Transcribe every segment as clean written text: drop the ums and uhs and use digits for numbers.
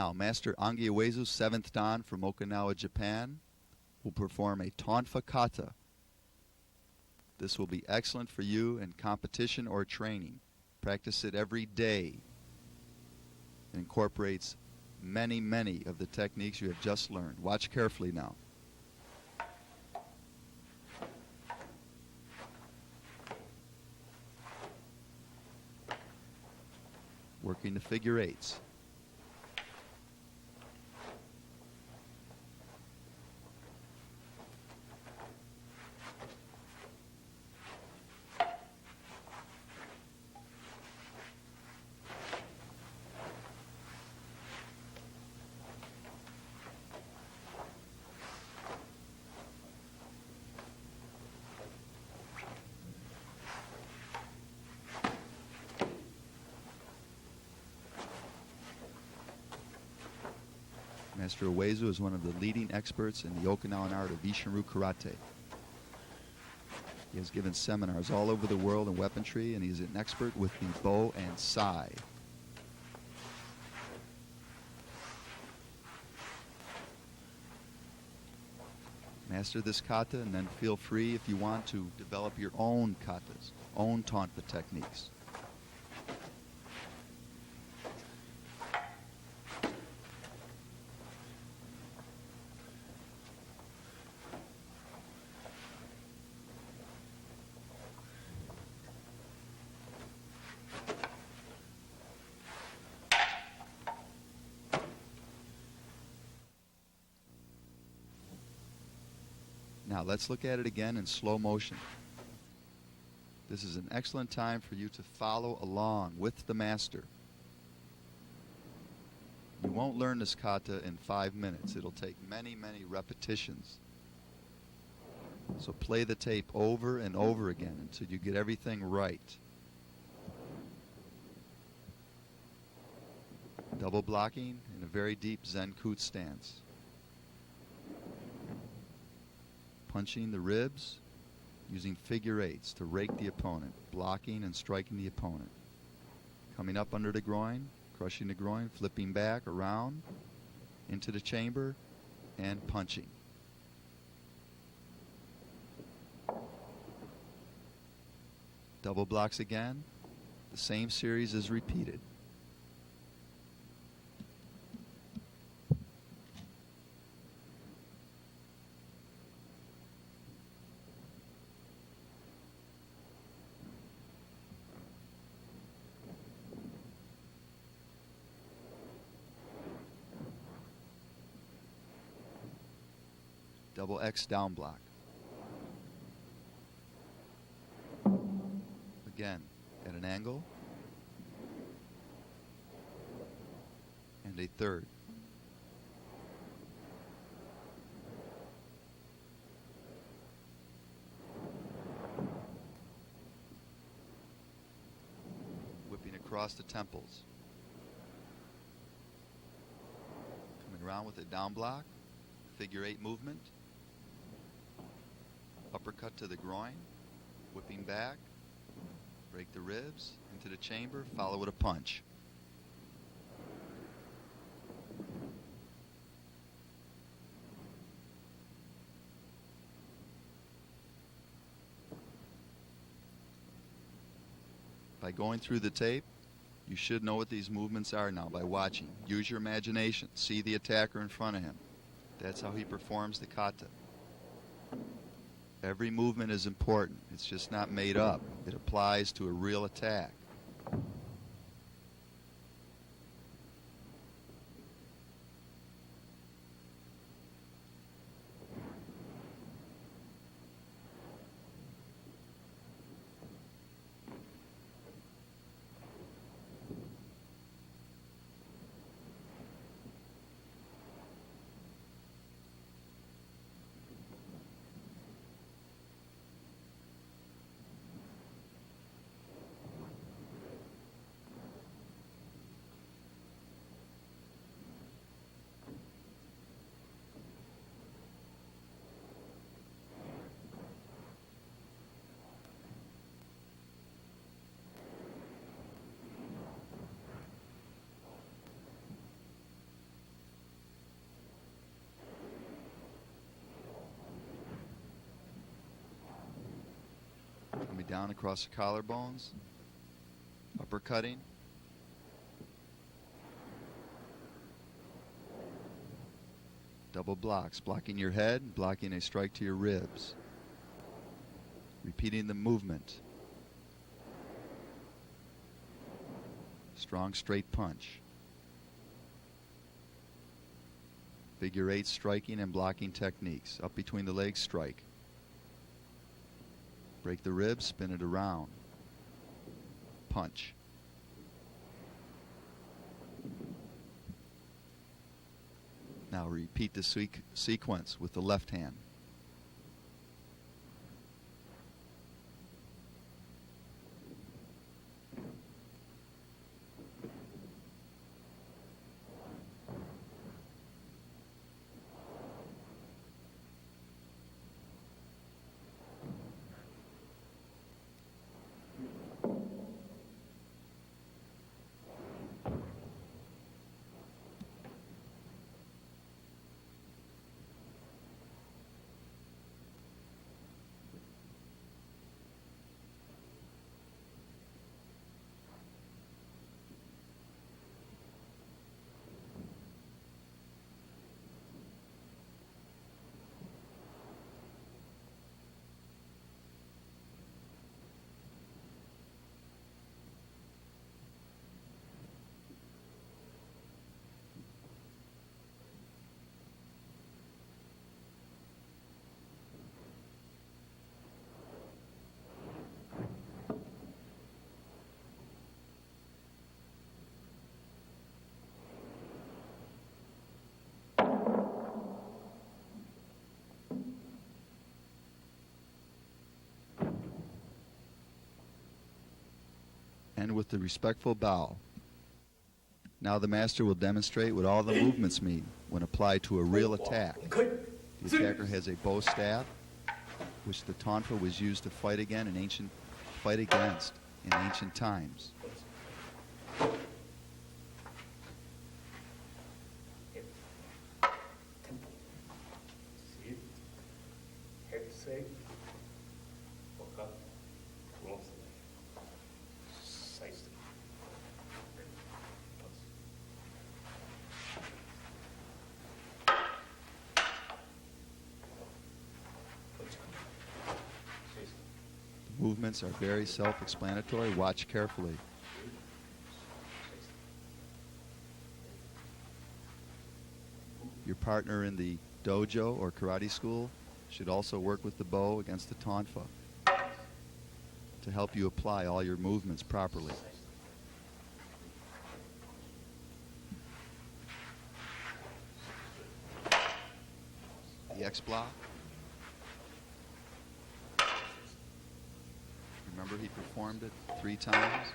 Now, Master Angiewezu, 7th Dan from Okinawa, Japan, will perform a Tonfa Kata. This will be excellent for you in competition or training. Practice it every day. It incorporates many, many of the techniques you have just learned. Watch carefully now. Working the figure eights. Master Uezu is one of the leading experts in the Okinawan art of Isshin-Ryu karate. He has given seminars all over the world in weaponry, and he is an expert with the bow and sai. Master this kata, and then feel free if you want to develop your own katas, own tonfa techniques. Now let's look at it again in slow motion. This is an excellent time for you to follow along with the master. You won't learn this kata in 5 minutes. It'll take many, many repetitions. So play the tape over and over again until you get everything right. Double blocking in a very deep Zenku stance. Punching the ribs, using figure eights to rake the opponent, blocking and striking the opponent. Coming up under the groin, crushing the groin, flipping back, around, into the chamber, and punching. Double blocks again. The same series is repeated. Double X down block. Again, at an angle. And a third. Whipping across the temples. Coming around with a down block. Figure eight movement. Uppercut to the groin, whipping back, break the ribs, into the chamber, follow with a punch. By going through the tape, you should know what these movements are now by watching. Use your imagination. See the attacker in front of him. That's how he performs the kata. Every movement is important. It's just not made up. It applies to a real attack. Coming down across the collarbones. Uppercutting. Double blocks, blocking your head, blocking a strike to your ribs. Repeating the movement. Strong straight punch. Figure 8 striking and blocking techniques. Up between the legs, strike. Break the ribs, spin it around. Punch. Now repeat the sequence with the left hand. And with the respectful bow. Now the master will demonstrate what all the movements mean when applied to a real attack. The attacker has a bow staff, which the tonfa was used to fight against in ancient times. Movements are very self-explanatory. Watch carefully. Your partner in the dojo or karate school should also work with the bow against the tonfa to help you apply all your movements properly. The X block. Remember, he performed it 3 times.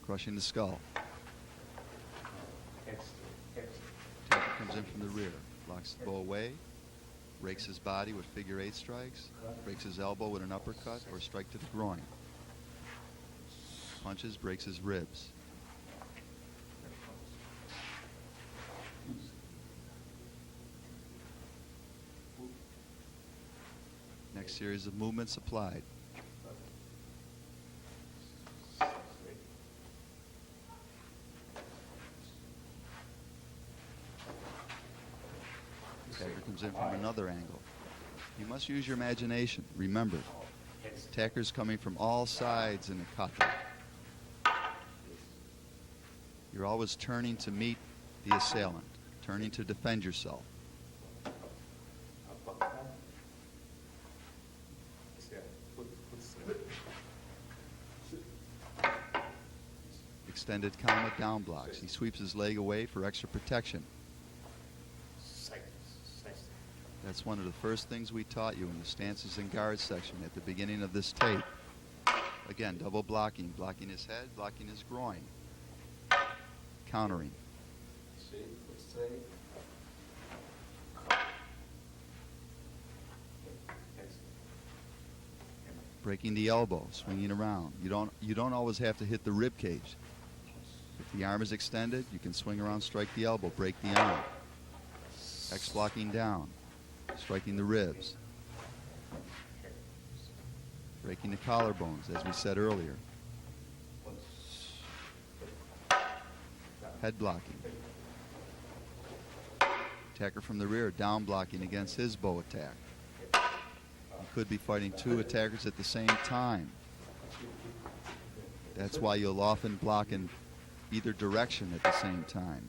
Crushing the skull. Taker comes in from the rear, blocks the bow away, rakes his body with figure 8 strikes, breaks his elbow with an uppercut or strike to the groin. Punches, breaks his ribs. Next series of movements applied. Attacker comes in from another angle. You must use your imagination. Remember, attackers coming from all sides in the kata. You're always turning to meet the assailant, turning to defend yourself. Extended kama down blocks. He sweeps his leg away for extra protection. That's one of the first things we taught you in the stances and guards section at the beginning of this tape. Again, double blocking, blocking his head, blocking his groin. Countering. Breaking the elbow, swinging around. You don't always have to hit the rib cage. The arm is extended. You can swing around, strike the elbow, break the arm. X blocking down, striking the ribs, breaking the collarbones, as we said earlier. Head blocking. Attacker from the rear, down blocking against his bow attack. You could be fighting two attackers at the same time. That's why you'll often block in either direction at the same time.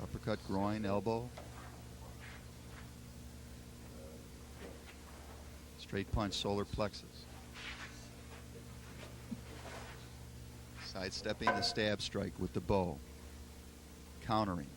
Uppercut, groin, elbow. Straight punch, solar plexus. Sidestepping the stab strike with the bow. Countering.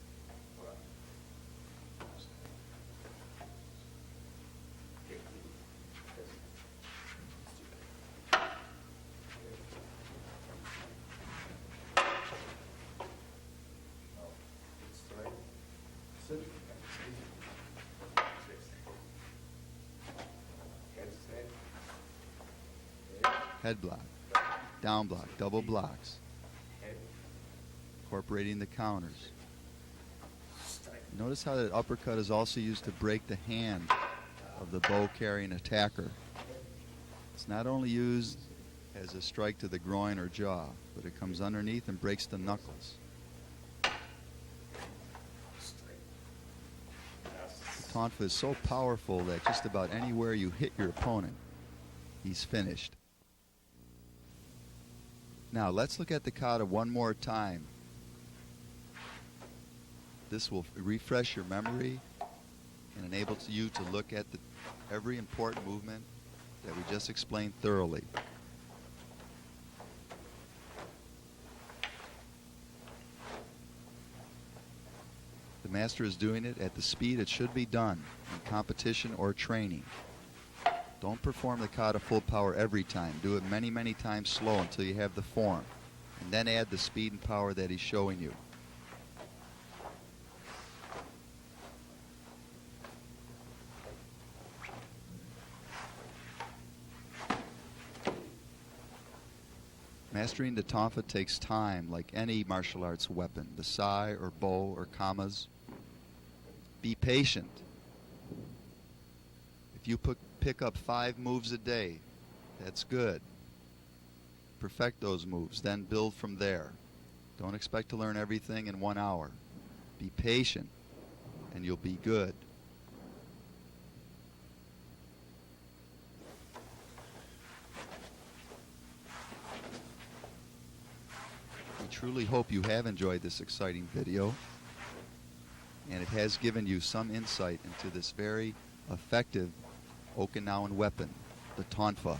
Head block, down block, double blocks. Incorporating the counters. Notice how that uppercut is also used to break the hand of the bow carrying attacker. It's not only used as a strike to the groin or jaw, but it comes underneath and breaks the knuckles. The tonfa is so powerful that just about anywhere you hit your opponent, he's finished. Now let's look at the kata one more time. This will refresh your memory and enable you to look at every important movement that we just explained thoroughly. The master is doing it at the speed it should be done in competition or training. Don't perform the kata full power every time. Do it many, many times slow until you have the form. And then add the speed and power that he's showing you. Mastering the tonfa takes time, like any martial arts weapon, the sai or bow or kamas. Be patient. If you pick up 5 moves a day, that's good. Perfect those moves, then build from there. Don't expect to learn everything in 1 hour. Be patient, and you'll be good. We truly hope you have enjoyed this exciting video, and it has given you some insight into this very effective Okinawan weapon, the tonfa.